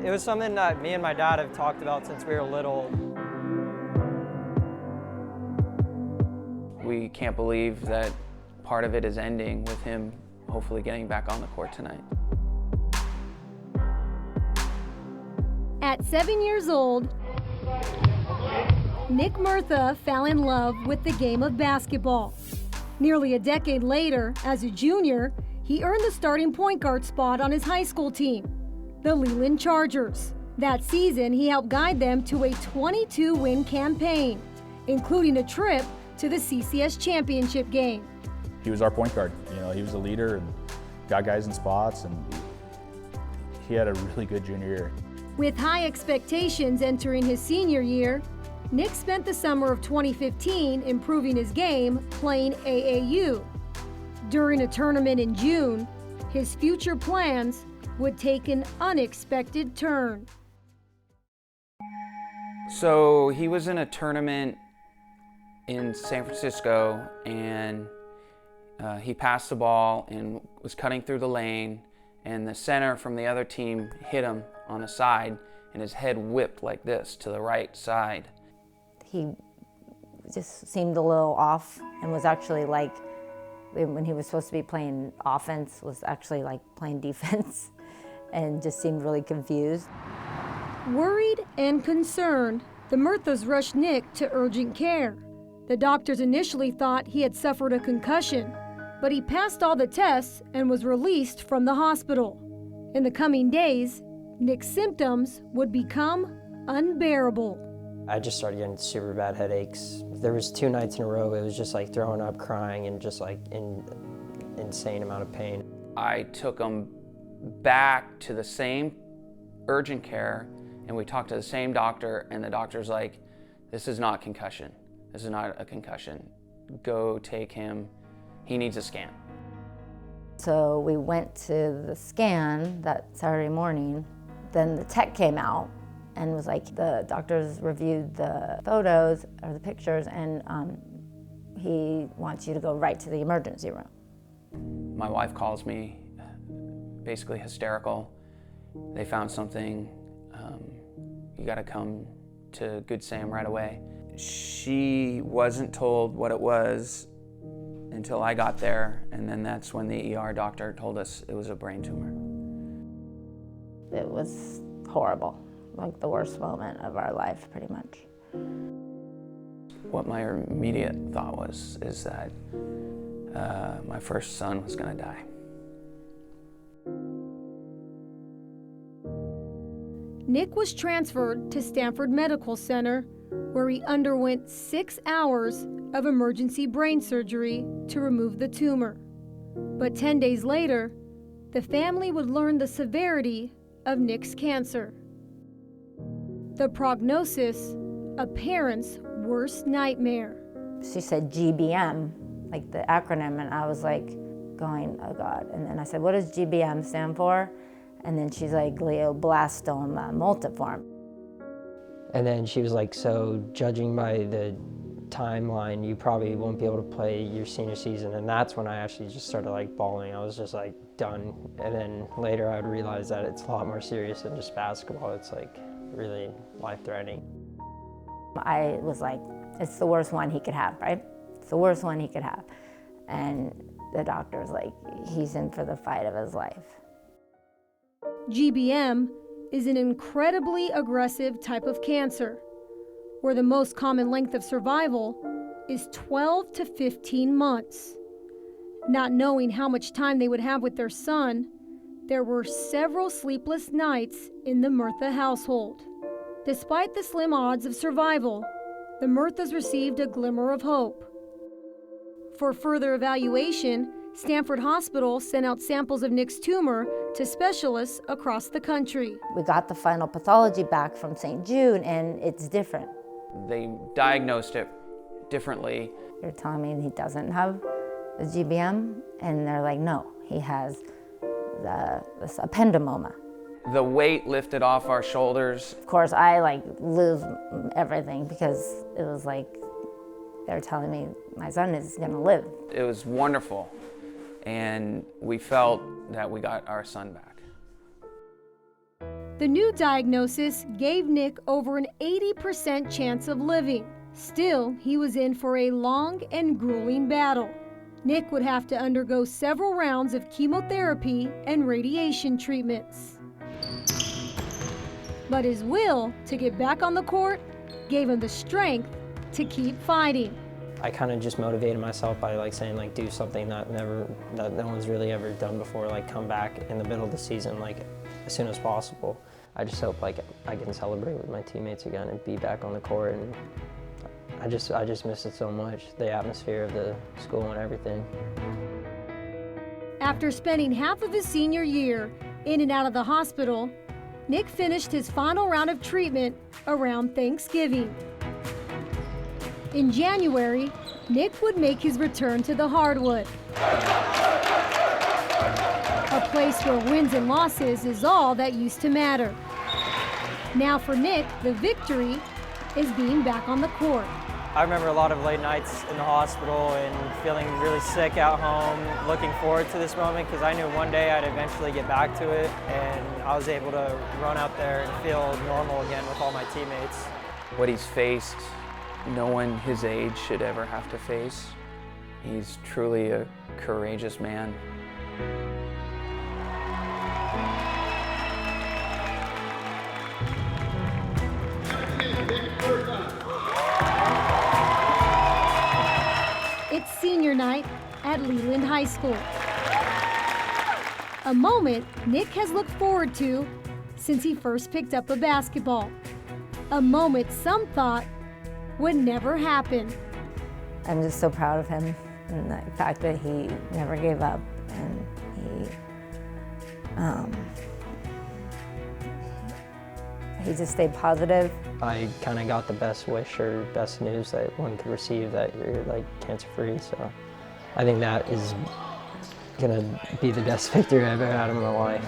It was something that me and my dad have talked about since we were little. We can't believe that part of it is ending with him hopefully getting back on the court tonight. At 7 years old, Nick Murtha fell in love with the game of basketball. Nearly a decade later, as a junior, he earned the starting point guard spot on his high school team, the Leland Chargers. That season, he helped guide them to a 22-win campaign, including a trip to the CCS championship game. He was our point guard. You know, he was a leader and got guys in spots, and he had a really good junior year. With high expectations entering his senior year, Nick spent the summer of 2015 improving his game playing AAU. During a tournament in June, his future plans would take an unexpected turn. So he was in a tournament in San Francisco, and he passed the ball and was cutting through the lane, and the center from the other team hit him on the side, and his head whipped like this to the right side. He just seemed a little off and was actually like, when he was supposed to be playing offense, was actually like playing defense and just seemed really confused. Worried and concerned, the Murthas rushed Nick to urgent care. The doctors initially thought he had suffered a concussion, but he passed all the tests and was released from the hospital. In the coming days, Nick's symptoms would become unbearable. I just started getting super bad headaches. There was 2 nights in a row, it was just like throwing up, crying, and just like insane amount of pain. I took him back to the same urgent care, and we talked to the same doctor, and the doctor's like, this is not concussion. This is not a concussion. Go take him. He needs a scan. So we went to the scan that Saturday morning. Then the tech came out and was like, the doctors reviewed the photos or the pictures, and he wants you to go right to the emergency room. My wife calls me, basically hysterical. They found something. You gotta come to Good Sam right away. She wasn't told what it was until I got there, and then that's when the ER doctor told us it was a brain tumor. It was horrible, like the worst moment of our life, pretty much. What my immediate thought is that my first son was gonna die. Nick was transferred to Stanford Medical Center, where he underwent 6 hours of emergency brain surgery to remove the tumor. But 10 days later, the family would learn the severity of Nick's cancer. The prognosis, a parent's worst nightmare. She said GBM, like the acronym, and I was like going, oh God. And then I said, what does GBM stand for? And then she's like, glioblastoma multiforme. And then she was like, so judging by the timeline, you probably won't be able to play your senior season. And that's when I actually just started like bawling. I was just like done. And then later I would realize that it's a lot more serious than just basketball. It's like really life-threatening. I was like, it's the worst one he could have, right? It's the worst one he could have. And the doctor's like, he's in for the fight of his life. GBM is an incredibly aggressive type of cancer, where the most common length of survival is 12 to 15 months. Not knowing how much time they would have with their son, there were several sleepless nights in the Murtha household. Despite the slim odds of survival, the Murthas received a glimmer of hope. For further evaluation, Stanford Hospital sent out samples of Nick's tumor to specialists across the country. We got the final pathology back from St. Jude, and it's different. They diagnosed it differently. They're telling me he doesn't have the GBM, and they're like, no, he has this ependymoma. The weight lifted off our shoulders. Of course, I like lose everything because it was like they're telling me my son is gonna live. It was wonderful, and we felt that we got our son back. The new diagnosis gave Nick over an 80% chance of living. Still, he was in for a long and grueling battle. Nick would have to undergo several rounds of chemotherapy and radiation treatments. But his will to get back on the court gave him the strength to keep fighting. I kind of just motivated myself by like saying like do something that no one's really ever done before, like come back in the middle of the season like as soon as possible. I just hope like I can celebrate with my teammates again and be back on the court, and I just miss it so much, the atmosphere of the school and everything. After spending half of his senior year in and out of the hospital, Nick finished his final round of treatment around Thanksgiving. In January, Nick would make his return to the hardwood, a place where wins and losses is all that used to matter. Now for Nick, the victory is being back on the court. I remember a lot of late nights in the hospital and feeling really sick at home, looking forward to this moment because I knew one day I'd eventually get back to it, and I was able to run out there and feel normal again with all my teammates. What he's faced, no one his age should ever have to face. He's truly a courageous man. It's senior night at Leland High School. A moment Nick has looked forward to since he first picked up a basketball. A moment some thought would never happen. I'm just so proud of him and the fact that he never gave up, and he just stayed positive. I kind of got the best wish or best news that one could receive, that you're like cancer-free. So I think that is gonna be the best victory I've ever had in my life.